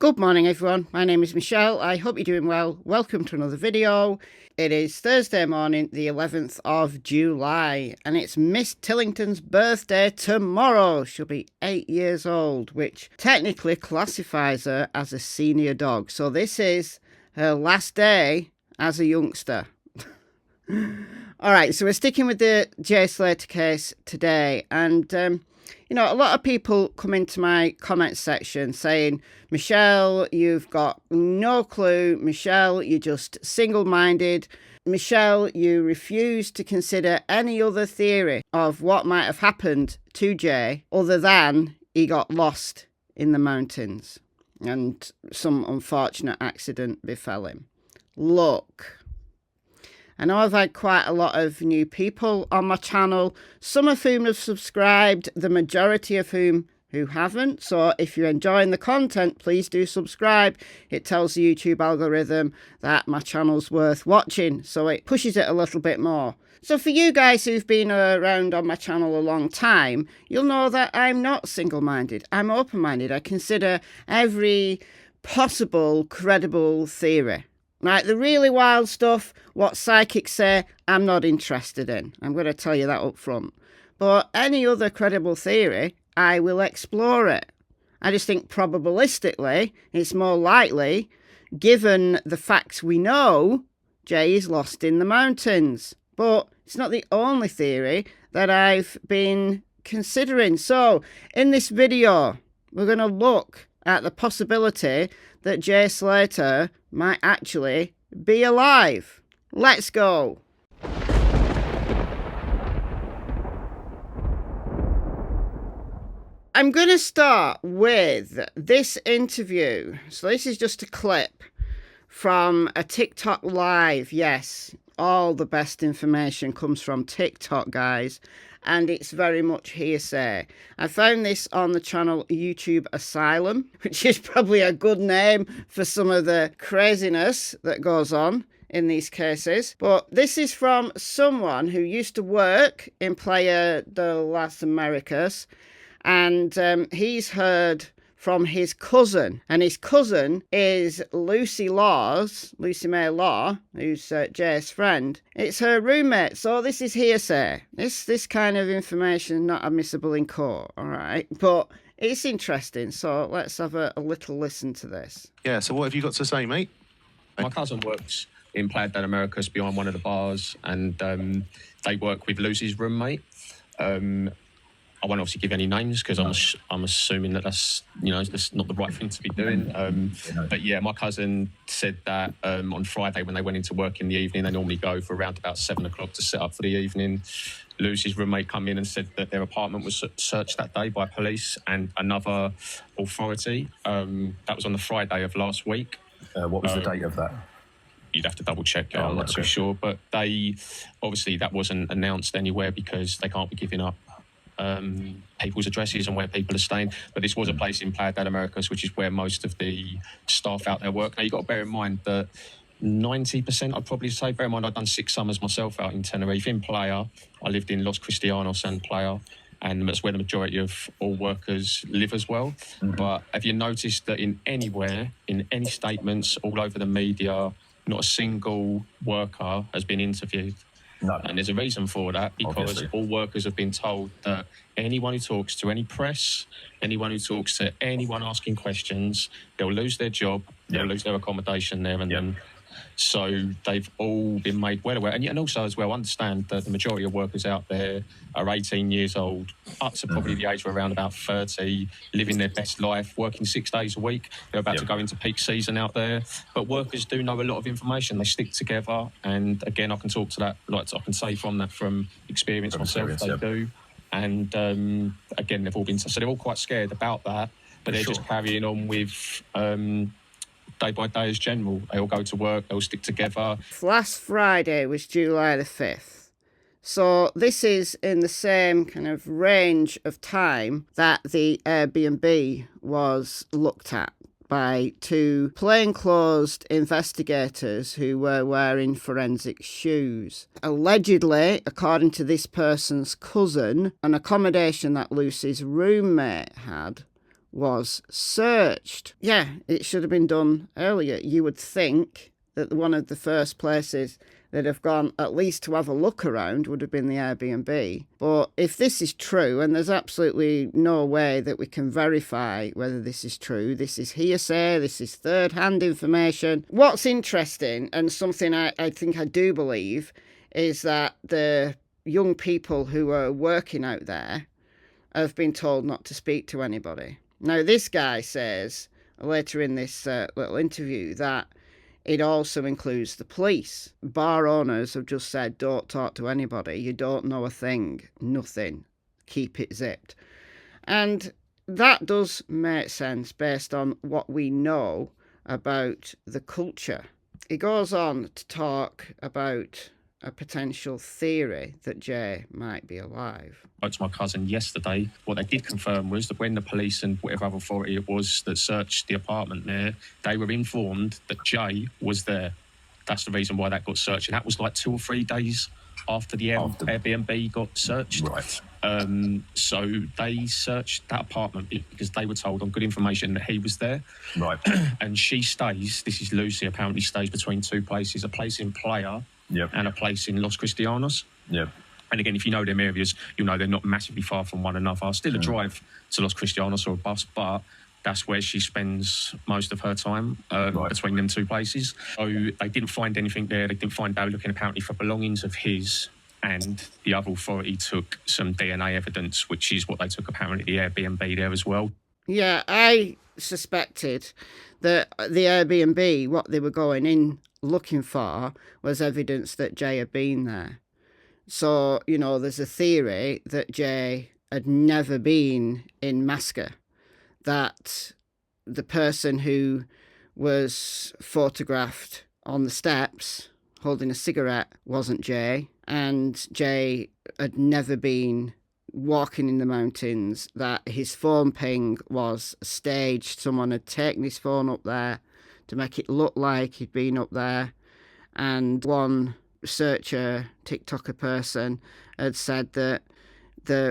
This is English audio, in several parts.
Good morning everyone, my name is Michelle, I hope you're doing well. Welcome to another video. It is Thursday morning, the 11th of July, and it's Miss Tillington's birthday tomorrow. She'll be 8 years old, which technically classifies her as a senior dog. So this is her last day as a youngster. Alright, so we're sticking with the Jay Slater case today, and you know, a lot of people come into my comment section saying, Michelle, you've got no clue. Michelle, you're just single-minded. Michelle, you refuse to consider any other theory of what might have happened to Jay other than he got lost in the mountains and some unfortunate accident befell him. Look, I know I've had quite a lot of new people on my channel, some of whom have subscribed, the majority of whom who haven't. So if you're enjoying the content, please do subscribe. It tells the YouTube algorithm that my channel's worth watching, so it pushes it a little bit more. So for you guys who've been around on my channel a long time, you'll know that I'm not single-minded. I'm open-minded. I consider every possible credible theory. Right, the really wild stuff, what psychics say, I'm not interested in. I'm going to tell you that up front. But any other credible theory, I will explore it. I just think probabilistically, it's more likely, given the facts we know, Jay is lost in the mountains. But it's not the only theory that I've been considering. So, in this video, we're going to look at the possibility that Jay Slater might actually be alive. Let's go. I'm going to start with this interview. So this is just a clip from a TikTok live. Yes, all the best information comes from TikTok, guys. And it's very much hearsay. I found this on the channel YouTube Asylum, which is probably a good name for some of the craziness that goes on in these cases. But this is from someone who used to work in Playa de las Americas, and he's heard from his cousin, and his cousin is Lucy May Law, who's Jay's friend. It's her roommate, so this is hearsay. This kind of information is not admissible in court, all right? But it's interesting, so let's have a little listen to this. Yeah, so what have you got to say, mate? My cousin works in Playa de Americas behind one of the bars, and they work with Lucy's roommate. I won't obviously give any names because I'm assuming that that's not the right thing to be doing. But yeah, my cousin said that on Friday when they went into work in the evening, they normally go for around about 7 o'clock to set up for the evening. Lucy's roommate come in and said that their apartment was searched that day by police and another authority. That was on the Friday of last week. What was the date of that? You'd have to double check. I'm not too sure, but they obviously that wasn't announced anywhere because they can't be giving up people's addresses and where people are staying. But this was a place in Playa de Americas, which is where most of the staff out there work. Now, you've got to bear in mind that 90%, I'd probably say, bear in mind, I've done 6 summers myself out in Tenerife. In Playa, I lived in Los Cristianos and Playa, and that's where the majority of all workers live as well. Mm-hmm. But have you noticed that in any statements all over the media, not a single worker has been interviewed? No. And there's a reason for that, because obviously all workers have been told that anyone who talks to any press, anyone who talks to anyone asking questions, they'll lose their job, they'll lose their accommodation there and then. So they've all been made well aware. And also as well, understand that the majority of workers out there are 18 years old, up to probably the age of around about 30, living their best life, working 6 days a week. They're about to go into peak season out there. But workers do know a lot of information. They stick together. And again, I can talk to that, like I can say from experience myself, they do. And again, they've all been, so they're all quite scared about that. But they're just carrying on with day by day as general. They all go to work, they all stick together. Last Friday was July the 5th. So this is in the same kind of range of time that the Airbnb was looked at by 2 plainclothes investigators who were wearing forensic shoes. Allegedly, according to this person's cousin, an accommodation that Lucy's roommate had was searched. Yeah, it should have been done earlier. You would think that one of the first places that have gone at least to have a look around would have been the Airbnb. But if this is true, and there's absolutely no way that we can verify whether this is true, this is hearsay, this is third-hand information. What's interesting, and something I think I do believe, is that the young people who are working out there have been told not to speak to anybody. Now, this guy says later in this little interview that it also includes the police. Bar owners have just said, don't talk to anybody. You don't know a thing. Nothing. Keep it zipped. And that does make sense based on what we know about the culture. He goes on to talk about a potential theory that Jay might be alive. I spoke to my cousin yesterday. What they did confirm was that when the police and whatever other authority it was that searched the apartment there, they were informed that Jay was there. That's the reason why that got searched. And that was like 2 or 3 days after the Airbnb got searched. Right. So they searched that apartment because they were told on good information that he was there. Right. And she stays, this is Lucy, apparently stays between 2 places, a place in Playa and a place in Los Cristianos. Yep. And again, if you know them areas, you'll know they're not massively far from one another. Still a drive to Los Cristianos or a bus, but that's where she spends most of her time between them 2 places. So they didn't find anything there. They didn't find, they were looking apparently for belongings of his, and the other authority took some DNA evidence, which is what they took apparently the Airbnb there as well. Yeah, I suspected that the Airbnb, what they were going in looking for, was evidence that Jay had been there. So, you know, there's a theory that Jay had never been in Masca, that the person who was photographed on the steps holding a cigarette wasn't Jay, and Jay had never been walking in the mountains, that his phone ping was staged. Someone had taken his phone up there to make it look like he'd been up there, and one researcher, TikToker person, had said that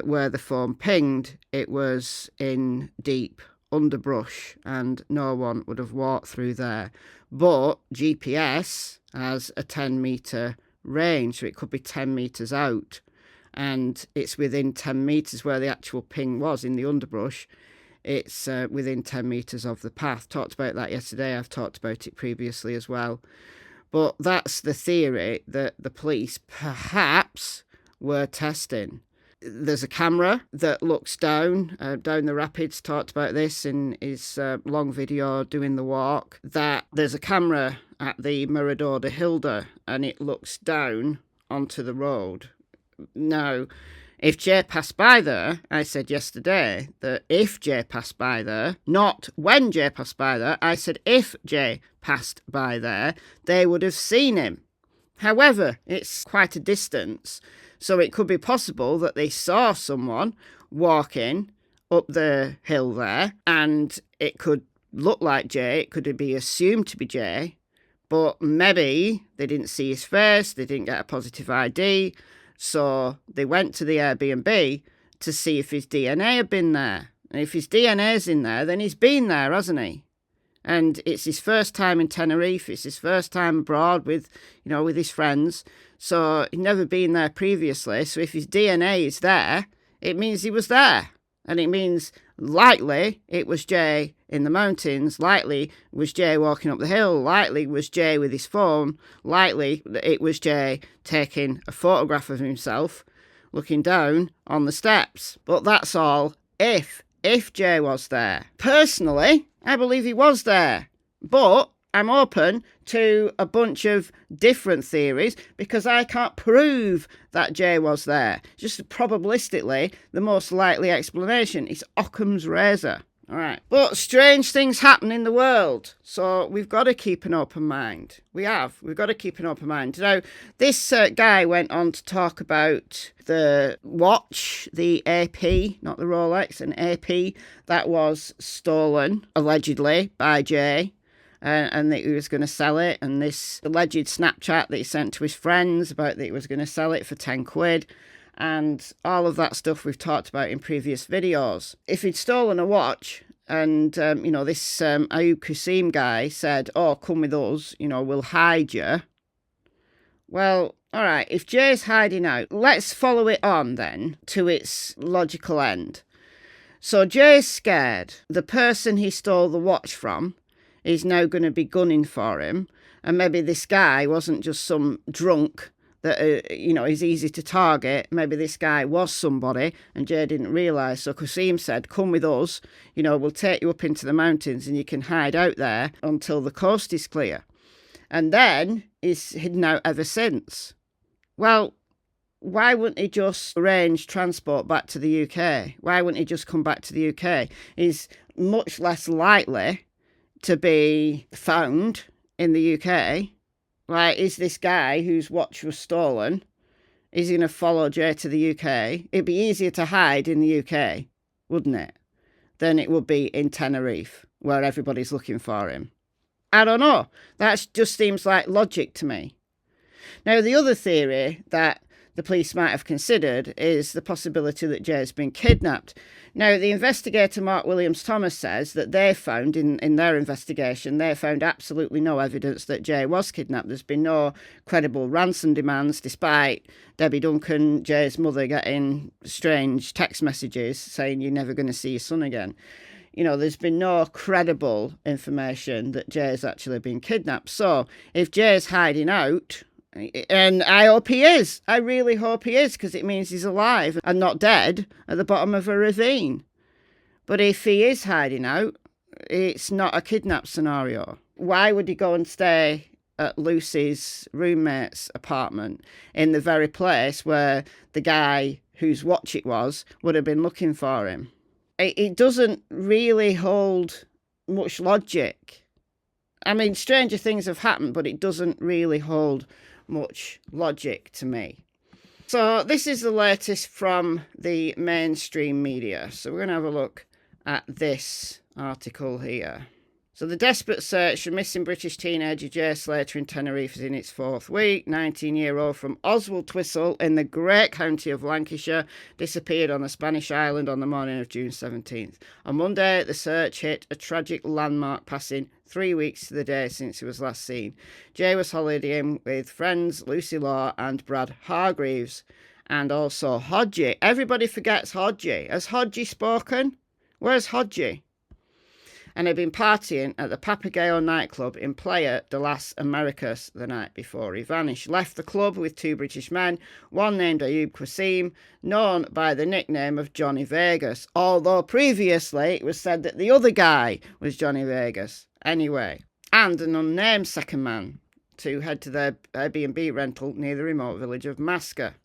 where the phone pinged, it was in deep underbrush and no one would have walked through there. But GPS has a 10-metre range, so it could be 10 metres out, and it's within 10 metres where the actual ping was in the underbrush. It's within 10 metres of the path. Talked about that yesterday. I've talked about it previously as well. But that's the theory that the police perhaps were testing. There's a camera that looks down the rapids. Talked about this in his long video doing the walk. That there's a camera at the Mirador de Hilda and it looks down onto the road. Now, if Jay passed by there, I said yesterday that if Jay passed by there, not when Jay passed by there, I said if Jay passed by there, they would have seen him. However, it's quite a distance, so it could be possible that they saw someone walking up the hill there, and it could look like Jay, it could be assumed to be Jay, but maybe they didn't see his face, they didn't get a positive ID, so they went to the Airbnb to see if his DNA had been there. And if his DNA's in there, then he's been there, hasn't he? And it's his first time in Tenerife. It's his first time abroad with his friends. So he'd never been there previously. So if his DNA is there, it means he was there. And it means likely it was Jay in the mountains, likely was Jay walking up the hill, likely was Jay with his phone, likely it was Jay taking a photograph of himself looking down on the steps. But that's all if Jay was there. Personally, I believe he was there, but I'm open to a bunch of different theories because I can't prove that Jay was there. Just probabilistically, the most likely explanation is Occam's razor. All right. But strange things happen in the world, so we've got to keep an open mind. We've got to keep an open mind. Now, this guy went on to talk about the watch, the AP, not the Rolex, an AP that was stolen, allegedly, by Jay. And that he was going to sell it, and this alleged Snapchat that he sent to his friends about that he was going to sell it for 10 quid, and all of that stuff we've talked about in previous videos. If he'd stolen a watch And, this Ayub Qasim guy said, oh, come with us, we'll hide you. Well, all right, if Jay's hiding out, let's follow it on then to its logical end. So Jay's scared. The person he stole the watch from is now going to be gunning for him. And maybe this guy wasn't just some drunk that, is easy to target. Maybe this guy was somebody and Jay didn't realise. So Qasim said, come with us, we'll take you up into the mountains and you can hide out there until the coast is clear. And then he's hidden out ever since. Well, why wouldn't he just arrange transport back to the UK? Why wouldn't he just come back to the UK? He's much less likely to be found in the UK. Like, is this guy whose watch was stolen, is he going to follow Jay to the UK? It'd be easier to hide in the UK, wouldn't it, than it would be in Tenerife, where everybody's looking for him. I don't know. That just seems like logic to me. Now, the other theory that the police might have considered is the possibility that Jay's been kidnapped. Now, the investigator Mark Williams-Thomas says that they found, in their investigation, they found absolutely no evidence that Jay was kidnapped. There's been no credible ransom demands, despite Debbie Duncan, Jay's mother, getting strange text messages saying you're never going to see your son again. There's been no credible information that Jay's actually been kidnapped. So, if Jay's hiding out, and I hope he is. I really hope he is, because it means he's alive and not dead at the bottom of a ravine. But if he is hiding out, it's not a kidnap scenario. Why would he go and stay at Lucy's roommate's apartment in the very place where the guy whose watch it was would have been looking for him? It doesn't really hold much logic. I mean, stranger things have happened, but it doesn't really hold much logic to me. So this is the latest from the mainstream media. So we're going to have a look at this article here. So the desperate search for missing British teenager Jay Slater in Tenerife is in its fourth week. 19-year-old from Oswaldtwistle in the great county of Lancashire disappeared on the Spanish island on the morning of June 17th. On Monday, the search hit a tragic landmark, passing 3 weeks to the day since he was last seen. Jay was holidaying with friends Lucy Law and Brad Hargreaves, and also Hodgie. Everybody forgets Hodgie. Has Hodgie spoken? Where's Hodgie? And had been partying at the Papagayo nightclub in Playa de las Americas the night before he vanished. Left the club with two British men, one named Ayub Qasim, known by the nickname of Johnny Vegas, although previously it was said that the other guy was Johnny Vegas. Anyway, and an unnamed second man to head to their Airbnb rental near the remote village of Masca.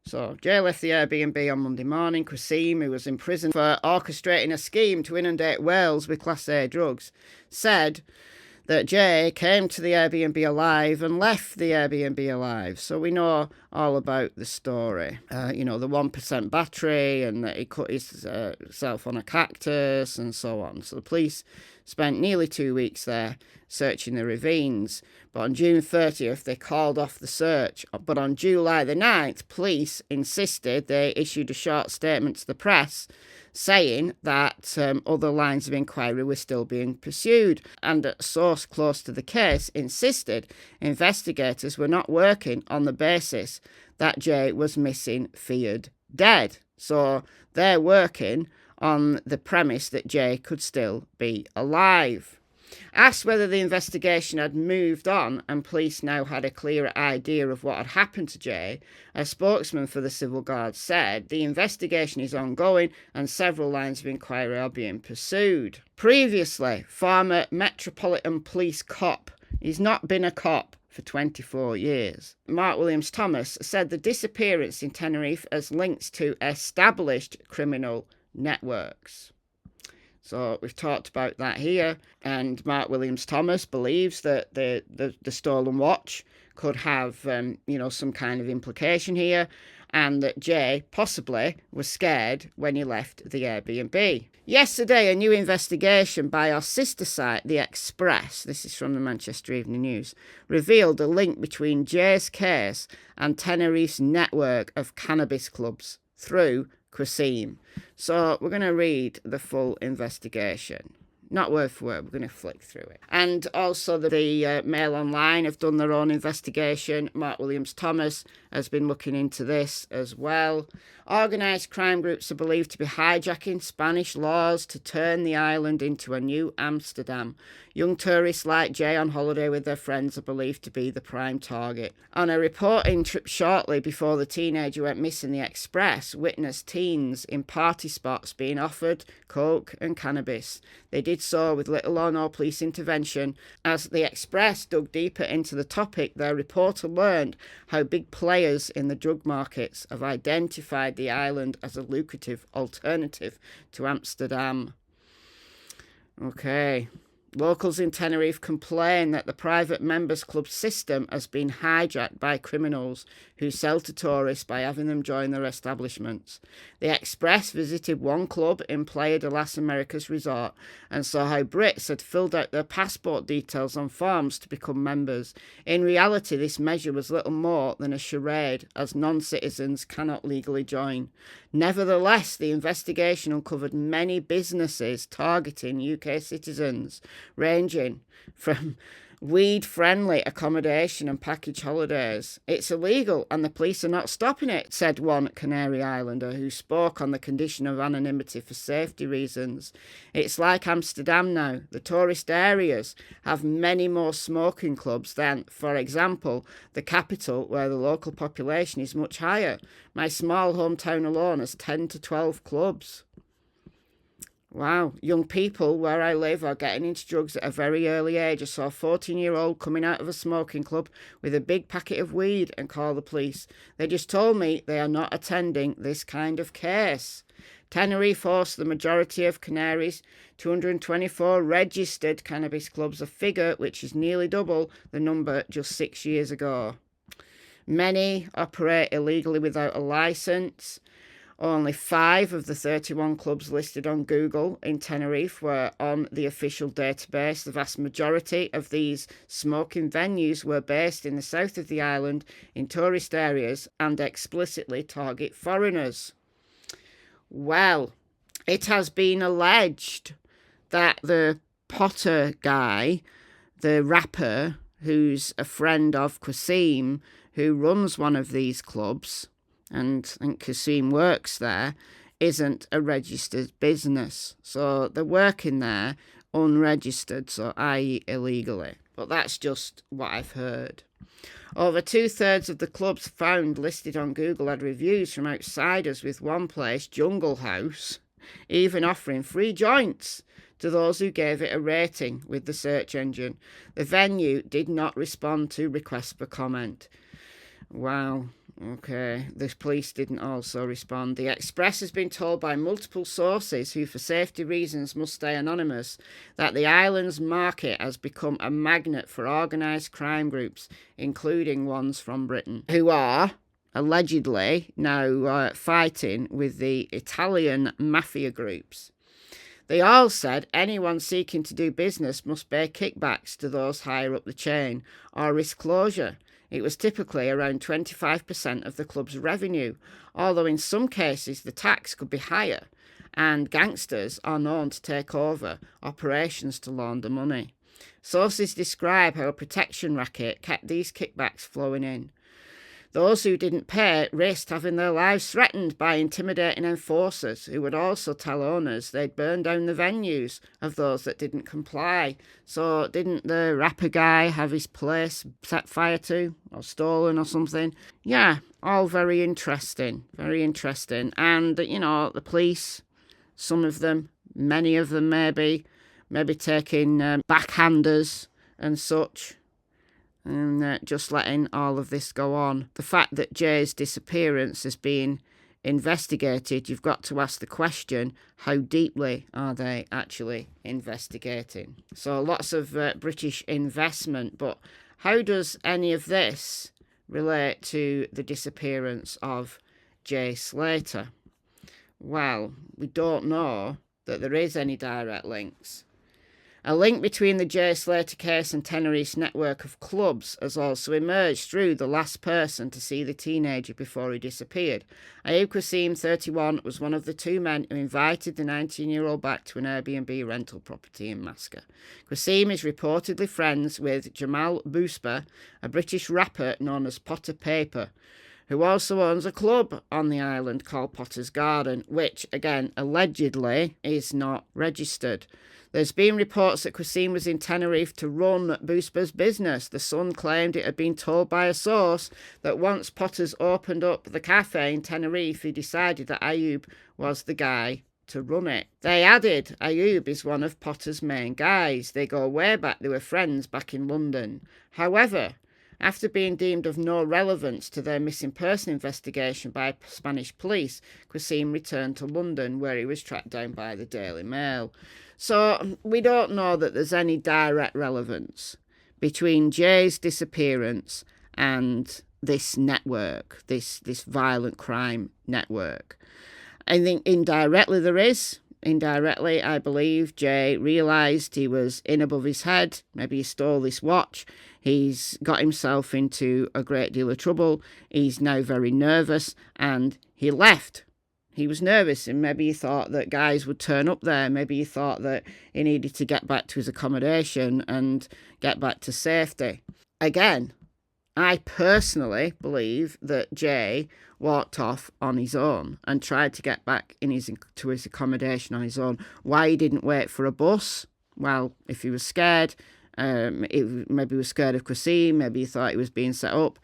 So, Jay left the Airbnb on Monday morning. Qasim, who was in prison for orchestrating a scheme to inundate Wales with Class A drugs, said that Jay came to the Airbnb alive and left the Airbnb alive. So we know all about the story. The 1% battery, and that he cut himself on a cactus and so on. So the police spent nearly 2 weeks there searching the ravines. But on June 30th, they called off the search. But on July the 9th, police insisted. They issued a short statement to the press saying that other lines of inquiry were still being pursued. And a source close to the case insisted investigators were not working on the basis that Jay was missing, feared, dead. So they're working on the premise that Jay could still be alive. Asked whether the investigation had moved on and police now had a clearer idea of what had happened to Jay, a spokesman for the Civil Guard said the investigation is ongoing and several lines of inquiry are being pursued. Previously, former Metropolitan Police cop, he's not been a cop for 24 years. Mark Williams-Thomas said the disappearance in Tenerife has links to established criminal networks. So we've talked about that here, and Mark Williams-Thomas believes that the stolen watch could have, some kind of implication here, and that Jay possibly was scared when he left the Airbnb. Yesterday, a new investigation by our sister site, The Express, this is from the Manchester Evening News, revealed a link between Jay's case and Tenerife's network of cannabis clubs through Qasim. So we're going to read the full investigation. Not word for word, we're going to flick through it. And also the Mail Online have done their own investigation. Mark Williams-Thomas has been looking into this as well. Organised crime groups are believed to be hijacking Spanish laws to turn the island into a new Amsterdam. Young tourists like Jay on holiday with their friends are believed to be the prime target. On a reporting trip shortly before the teenager went missing, the Express witnessed teens in party spots being offered coke and cannabis. They did so with little or no police intervention. As the Express dug deeper into the topic, their reporter learned how big players in the drug markets have identified the island as a lucrative alternative to Amsterdam. Okay. Locals in Tenerife complain that the private members club system has been hijacked by criminals who sell to tourists by having them join their establishments. The Express visited one club in Playa de las Americas resort and saw how Brits had filled out their passport details on forms to become members. In reality, this measure was little more than a charade, as non-citizens cannot legally join. Nevertheless, the investigation uncovered many businesses targeting UK citizens, ranging from weed-friendly accommodation and package holidays. It's illegal and the police are not stopping it, said one Canary Islander who spoke on the condition of anonymity for safety reasons. It's like Amsterdam now. The tourist areas have many more smoking clubs than, for example, the capital, where the local population is much higher. My small hometown alone has 10 to 12 clubs. Wow, young people where I live are getting into drugs at a very early age. I saw a 14-year-old coming out of a smoking club with a big packet of weed and call the police. They just told me they are not attending this kind of case. Tenerife hosts the majority of Canaries' 224 registered cannabis clubs, a figure which is nearly double the number just 6 years ago. Many operate illegally without a licence. Only 5 of the 31 clubs listed on Google in Tenerife were on the official database. The vast majority of these smoking venues were based in the south of the island in tourist areas and explicitly target foreigners. Well, it has been alleged that the Potter guy, the rapper, who's a friend of Qasim, who runs one of these clubs, and Qasim works there, isn't a registered business. So they're working there unregistered, so i.e. illegally. But that's just what I've heard. Over 2/3 of the clubs found listed on Google had reviews from outsiders, with one place, Jungle House, even offering free joints to those who gave it a rating with the search engine. The venue did not respond to requests for comment. Wow. Okay, the police didn't also respond. The Express has been told by multiple sources, who for safety reasons must stay anonymous, that the island's market has become a magnet for organised crime groups, including ones from Britain, who are allegedly now fighting with the Italian mafia groups. They all said anyone seeking to do business must pay kickbacks to those higher up the chain or risk closure. It was typically around 25% of the club's revenue, although in some cases the tax could be higher, and gangsters are known to take over operations to launder money. Sources describe how a protection racket kept these kickbacks flowing in. Those who didn't pay risked having their lives threatened by intimidating enforcers, who would also tell owners they'd burn down the venues of those that didn't comply. So didn't the rapper guy have his place set fire to or stolen or something? Yeah, all very interesting, very interesting. And, you know, the police, some of them, many of them maybe taking backhanders and such, and just letting all of this go on. The fact that Jay's disappearance is being investigated, you've got to ask the question, how deeply are they actually investigating? So lots of British investment, but how does any of this relate to the disappearance of Jay Slater? Well, we don't know that there is any direct links. A link between the Jay Slater case and Tenerife's network of clubs has also emerged through the last person to see the teenager before he disappeared. Ayub Qasim, 31, was one of the two men who invited the 19-year-old back to an Airbnb rental property in Masca. Qasim is reportedly friends with Jamal Bouspa, a British rapper known as Potter Paper, who also owns a club on the island called Potter's Garden, which, again, allegedly is not registered. There's been reports that Qasim was in Tenerife to run Bouspa's business. The Sun claimed it had been told by a source that once Potter's opened up the cafe in Tenerife, he decided that Ayub was the guy to run it. They added, Ayub is one of Potter's main guys. They go way back. They were friends back in London. However, after being deemed of no relevance to their missing person investigation by Spanish police, Qasim returned to London, where he was tracked down by the Daily Mail. So we don't know that there's any direct relevance between Jay's disappearance and this network, this violent crime network. I think indirectly there is. Indirectly, I believe Jay realised he was in above his head. Maybe he stole this watch. He's got himself into a great deal of trouble. He's now very nervous and he left. He was nervous and maybe he thought that guys would turn up there. Maybe he thought that he needed to get back to his accommodation and get back to safety. Again, I personally believe that Jay walked off on his own and tried to get back to his accommodation on his own. Why he didn't wait for a bus? Well, if he was scared, maybe he was scared of Qasim, maybe he thought he was being set up,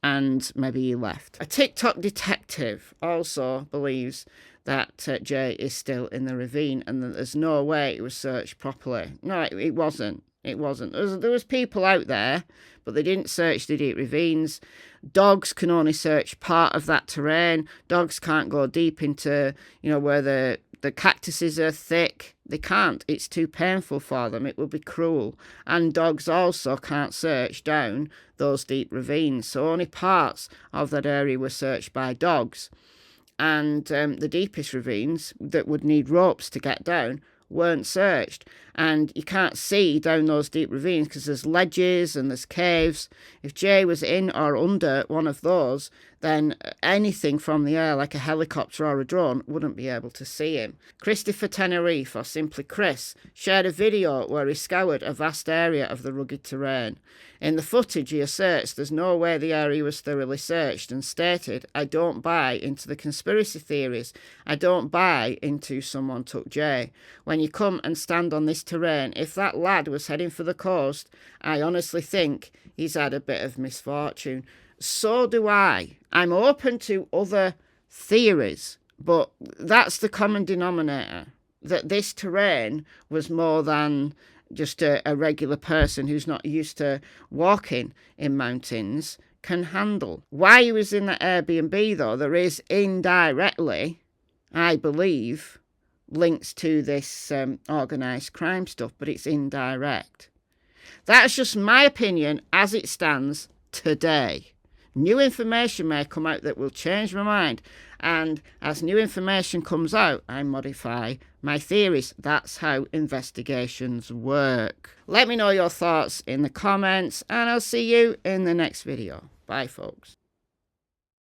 and maybe he left. A TikTok detective also believes that Jay is still in the ravine and that there's no way it was searched properly. No, it wasn't. It wasn't. There was people out there, but they didn't search the deep ravines. Dogs can only search part of that terrain. Dogs can't go deep into, where the cactuses are thick. They can't. It's too painful for them. It would be cruel. And dogs also can't search down those deep ravines. So only parts of that area were searched by dogs. And the deepest ravines that would need ropes to get down weren't searched. And you can't see down those deep ravines because there's ledges and there's caves. If Jay was in or under one of those, then anything from the air, like a helicopter or a drone, wouldn't be able to see him. Christopher Tenerife, or simply Chris, shared a video where he scoured a vast area of the rugged terrain. In the footage he asserts there's no way the area was thoroughly searched and stated, I don't buy into the conspiracy theories. I don't buy into someone took Jay. When you come and stand on this terrain, if that lad was heading for the coast, I honestly think he's had a bit of misfortune. So do I. I'm open to other theories, but that's the common denominator, that this terrain was more than just a regular person who's not used to walking in mountains can handle. Why he was in that Airbnb, though, there is indirectly, I believe, links to this organised crime stuff, but it's indirect. That's just my opinion as it stands today. New information may come out that will change my mind, and as new information comes out, I modify my theories. That's how investigations work. Let me know your thoughts in the comments, and I'll see you in the next video. Bye, folks.